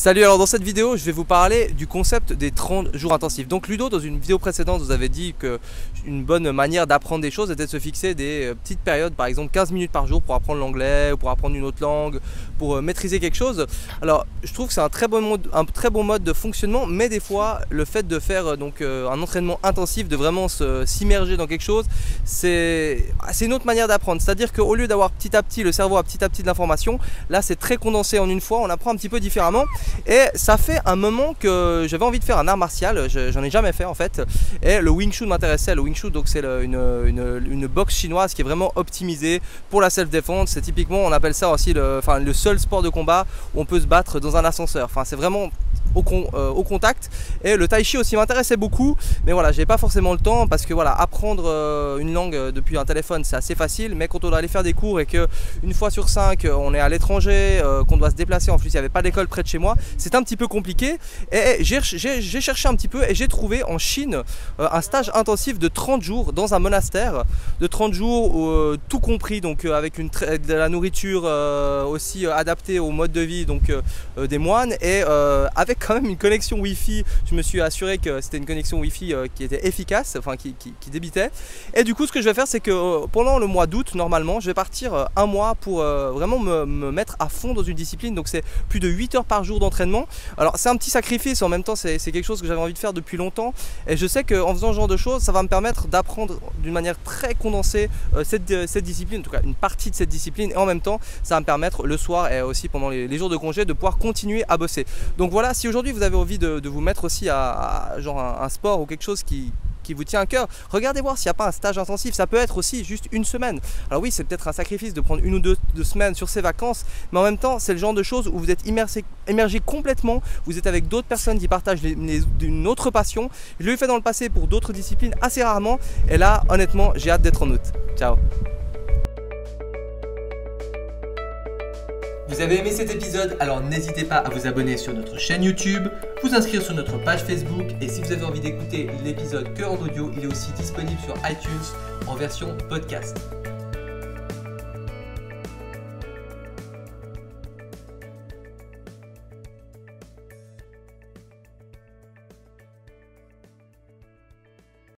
Salut, alors dans cette vidéo je vais vous parler du concept des 30 jours intensifs. Donc Ludo, dans une vidéo précédente, vous avez dit qu'une bonne manière d'apprendre des choses était de se fixer des petites périodes, par exemple 15 minutes par jour pour apprendre l'anglais ou pour apprendre une autre langue, pour maîtriser quelque chose. Alors je trouve que c'est un très bon mode de fonctionnement, mais des fois le fait de faire un entraînement intensif, de vraiment s'immerger dans quelque chose, c'est une autre manière d'apprendre. C'est-à-dire qu'au lieu d'avoir petit à petit le cerveau a petit à petit de l'information, là c'est très condensé en une fois, on apprend un petit peu différemment. Et ça fait un moment que j'avais envie de faire un art martial, j'en ai jamais fait en fait. Et le Wing Chun m'intéressait. Le Wing Chun, donc c'est une boxe chinoise qui est vraiment optimisée pour la self-défense. C'est typiquement, on appelle ça aussi le seul sport de combat où on peut se battre dans un ascenseur. Enfin, c'est vraiment au contact. Et le tai chi aussi m'intéressait beaucoup, mais voilà, j'ai pas forcément le temps parce que voilà, apprendre une langue depuis un téléphone c'est assez facile, mais quand on doit aller faire des cours et que une fois sur 5 on est à l'étranger, qu'on doit se déplacer, en plus il n'y avait pas d'école près de chez moi, c'est un petit peu compliqué. Et j'ai cherché un petit peu et j'ai trouvé en Chine un stage intensif de 30 jours dans un monastère, de 30 jours tout compris, donc avec de la nourriture aussi adaptée au mode de vie donc des moines, et avec quand même une connexion Wi-Fi. Je me suis assuré que c'était une connexion Wi-Fi qui était efficace, enfin qui débitait. Et du coup ce que je vais faire, c'est que pendant le mois d'août, normalement je vais partir un mois pour vraiment me mettre à fond dans une discipline. Donc c'est plus de 8 heures par jour d'entraînement. Alors c'est un petit sacrifice, en même temps c'est quelque chose que j'avais envie de faire depuis longtemps, et je sais qu'en faisant ce genre de choses, ça va me permettre d'apprendre d'une manière très condensée cette discipline, en tout cas une partie de cette discipline, et en même temps ça va me permettre le soir et aussi pendant les jours de congé de pouvoir continuer à bosser. Donc voilà, si aujourd'hui vous avez envie de vous mettre aussi à genre un sport ou quelque chose qui vous tient à cœur, regardez voir s'il n'y a pas un stage intensif. Ça peut être aussi juste une semaine. Alors oui, c'est peut-être un sacrifice de prendre une ou deux semaines sur ses vacances, mais en même temps c'est le genre de choses où vous êtes immergé complètement, vous êtes avec d'autres personnes qui partagent une autre passion. Je l'ai fait dans le passé pour d'autres disciplines assez rarement, et là honnêtement j'ai hâte d'être en août. Ciao. Vous avez aimé cet épisode? Alors n'hésitez pas à vous abonner sur notre chaîne YouTube, vous inscrire sur notre page Facebook, et si vous avez envie d'écouter l'épisode que en audio, il est aussi disponible sur iTunes en version podcast.